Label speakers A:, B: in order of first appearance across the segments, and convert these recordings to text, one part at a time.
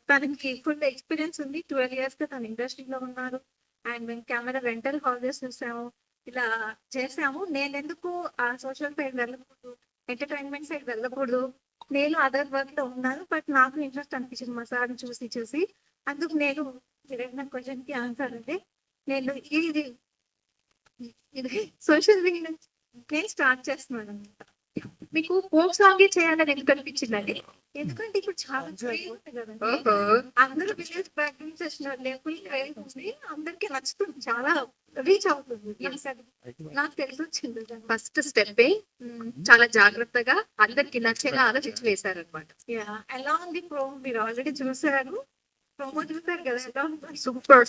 A: తనకి full experience ఉంది. 12 years గా తను ఇండస్ట్రీలో ఉన్నారు. అండ్ మేము కెమెరా రెంటల్ హౌసెస్ చూసాము, ఇలా చేసాము. నేను ఎందుకు ఆ సోషల్ సైడ్ వెళ్ళకూడదు, ఎంటర్టైన్మెంట్ సైడ్ వెళ్ళకూడదు, నేను అదర్ వర్క్ లో ఉన్నాను. బట్ నాకు ఇంట్రెస్ట్ అనిపించింది మా సార్ని చూసి. అందుకు నేను నా క్వశ్చన్ కి ఆన్సర్ అంటే నేను ఇది ఇది సోషల్ వింగ్ నుంచి నేను స్టార్ట్ చేస్తున్నాను అనమాట.
B: మీకు ఫోక్ సాంగ్ చేయాలని ఎందుకు అనిపించిందండి?
A: ఎందుకంటే ఇప్పుడు చాలా క్రేజ్ ఉంది కదండి, అందరూ విలేజ్ బ్యాక్గ్రౌండ్ చేసిన ఫుల్ క్రేజ్ ఉంది, అందరికి నచ్చుతుంది, చాలా రీచ్ అవుతుంది. నాకు తెలిసి వచ్చింది
B: ఫస్ట్ స్టెప్ చాలా జాగ్రత్తగా అందరికి నచ్చేలా ఆలోచించి వేశారనమాట.
A: ఎలా ఉంది ప్రోమో? మీరు ఆల్రెడీ చూసారు, ప్రోమో చూసారు కదా, ఎలా ఉంది?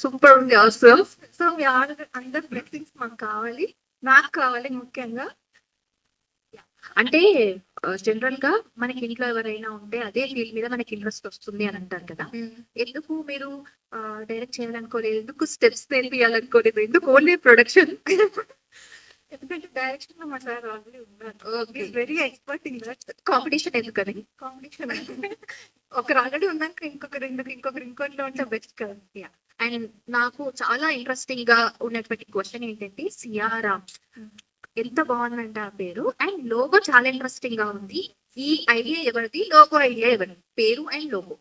B: సూపర్ ఉంది.
A: సో మీ అందరు బ్లెస్సింగ్స్ మాకు కావాలి, నాకు కావాలి ముఖ్యంగా.
B: అంటే జనరల్ గా మనకి ఇంట్లో ఎవరైనా ఉంటే అదే ఫీల్డ్ మీద మనకి ఇంట్రెస్ట్ వస్తుంది అని అంటారు కదా. ఎందుకు మీరు డైరెక్ట్ చేయాలనుకోలేదు? ఎందుకు స్టెప్స్ నేర్పియాలనుకోలేదు? ఎందుకు ఓన్లీ ప్రొడక్షన్?
A: ఎందుకంటే డైరెక్షన్ లో మా సార్ ఆల్రెడీ ఉన్నారు, very expert in that.
B: Competition ఎందుకని?
A: కాంపిటీషన్ ఒకరు ఆల్రెడీ ఉన్నాక ఇంకొకరు ఇంకోటిలో ఉంటే బెస్ట్ కదా.
B: అండ్ నాకు చాలా ఇంట్రెస్టింగ్ గా ఉన్నటువంటి క్వశ్చన్ ఏంటంటే, సియారామ్ ఎంత బాగుందంటే ఆ పేరు, అండ్ లోగో చాలా ఇంట్రెస్టింగ్ గా ఉంది. ఈ ఐడియా ఎవరిది? లోగో ఐడియా ఎవరిది? పేరు అండ్ లోగో.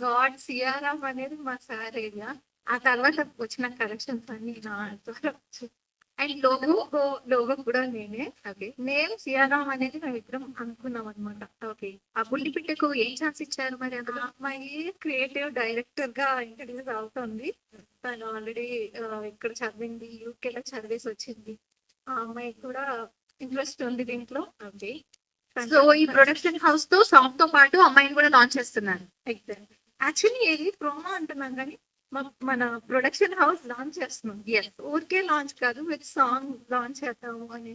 A: గాడ్ సియారాం అనేది మా సార్ ఏరియా, ఆ తర్వాత వచ్చిన కరెక్షన్స్ అన్ని నా ద్వారా.
B: అండ్ లోగో
A: కూడా నేనే.
B: ఓకే.
A: నేమ్ సియారాం అనేది మేము ఇద్దరం అనుకున్నాం అనమాట.
B: ఓకే. ఆ బుల్లి పిట్టకు ఏం ఛాన్స్ ఇచ్చారు మరి? అందులో
A: అమ్మాయి క్రియేటివ్ డైరెక్టర్ గా ఇంట్రడ్యూస్ అవుతుంది. తను ఆల్రెడీ ఇక్కడ చదివింది, యూకేలో చదివేసి వచ్చింది. ఆ అమ్మాయి కూడా ఇంట్రెస్ట్ ఉంది దీంట్లో.
B: ఓకే. సో ఈ ప్రొడక్షన్ హౌస్ తో సాంగ్ తో పాటు అమ్మాయిని కూడా లాంచ్ చేస్తున్నారు.
A: ఎగ్జాక్ట్. యాక్చువల్లీ ఏది ప్రోమో అంటున్నాం కానీ మన ప్రొడక్షన్ హౌస్ లాంచ్ చేస్తున్నాం. ఊరికే లాంచ్ కాదు, విత్ సాంగ్ లాంచ్ చేద్దాము అని.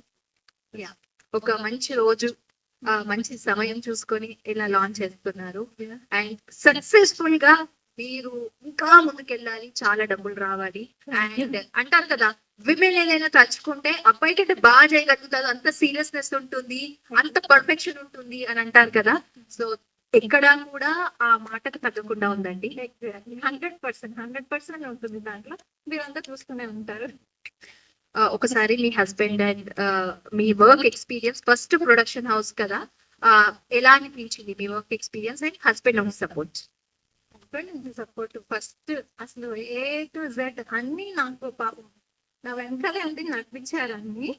B: ఒక మంచి రోజు, మంచి సమయం చూసుకొని ఇలా లాంచ్ చేస్తున్నారు. అండ్ సక్సెస్ఫుల్ గా మీరు ఇంకా ముందుకెళ్ళాలి, చాలా డబ్బులు రావాలి. అండ్ అంటారు కదా, విమెన్ ఏదైనా తలుచుకుంటే అబ్బాయి కంటే బాగా చేయగలుగుతారు, అంత సీరియస్నెస్ ఉంటుంది, అంత పర్ఫెక్షన్ ఉంటుంది అని అంటారు కదా. సో ఎక్కడా కూడా ఆ మాటకు తగ్గకుండా ఉందండి.
A: 100% ఉంటుంది దాంట్లో, మీరంతా చూస్తూనే ఉంటారు.
B: ఒకసారి మీ హస్బెండ్ అండ్ మీ work experience, first production house కదా, ఎలా అనిపించింది మీ వర్క్ ఎక్స్పీరియన్స్ అండ్ హస్బెండ్ నుంచి సపోర్ట్?
A: హస్బెండ్ నుంచి సపోర్ట్ ఫస్ట్ అసలు A to Z అన్ని నాకు పాపం నా వెనకాలే ఉండి నడిపించారు అన్ని.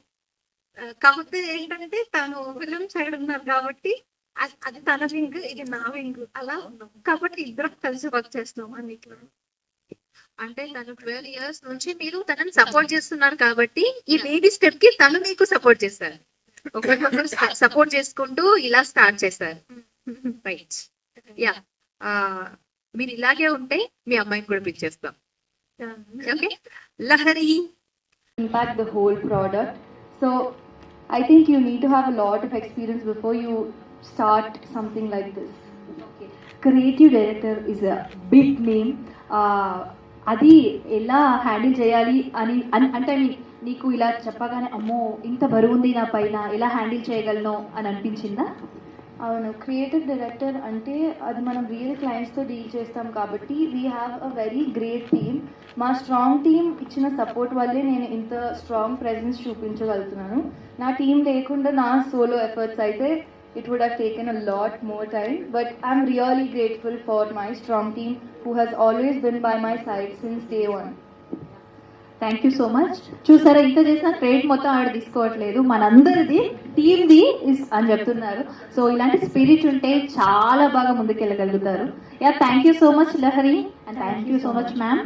A: కాకపోతే ఏంటంటే తను ఫిలిం సైడ్ ఉన్నారు కాబట్టి అది తన వింగ్, ఇది నా వింగ్, అలా ఉన్నాం కాబట్టి ఇద్దరం కలిసి వర్క్ చేస్తున్నాం అన్నిట్లో.
B: అంటే తను 12 years నుంచి మీరు తనని సపోర్ట్ చేస్తున్నారు కాబట్టి ఈ బేబీ స్టెప్ కి తను మీకు సపోర్ట్ చేశారు, ఒకరికొకరు సపోర్ట్ చేసుకుంటూ ఇలా స్టార్ట్ చేశారు. రైట్. యా, మీరు ఇలాగే ఉంటే మీ అమ్మాయిని కూడా పిక్ చేస్తాం. Okay. Lahari
C: impact the whole product. So I think you need to have a lot of experience before you start something like this. Okay. Creative director is a big name. అది ఎలా handle చేయాలి అని అంటే నీకు ఇలా చెప్పగానే అమ్మో ఇంత బరువు ఉంది నా పైన, ఎలా హ్యాండిల్ చేయగలను అని అనిపించిందా?
D: అవును, క్రియేటివ్ డైరెక్టర్ అంటే అది మనం రియల్ క్లయింట్స్తో డీల్ చేస్తాం కాబట్టి we have a very great team. మా స్ట్రాంగ్ టీమ్ ఇచ్చిన సపోర్ట్ వల్లే నేను ఇంత స్ట్రాంగ్ ప్రెజెన్స్ చూపించగలుగుతున్నాను. నా టీం లేకుండా నా సోలో ఎఫర్ట్స్ అయితే it would have taken a lot more time, but I'm really grateful for my strong team who has always been by my side since day one.
C: Thank you so much. చూసారా, ఇంత చేసిన credit మొత్తం ఆవిడ తీసుకోవట్లేదు, మనందరిది టీమ్ది అని చెప్తున్నారు. So ఇలాంటి spirit ఉంటే చాలా బాగా ముందుకెళ్ళగలుగుతారు. Yeah, thank you so much Lahari, and thank you so much ma'am.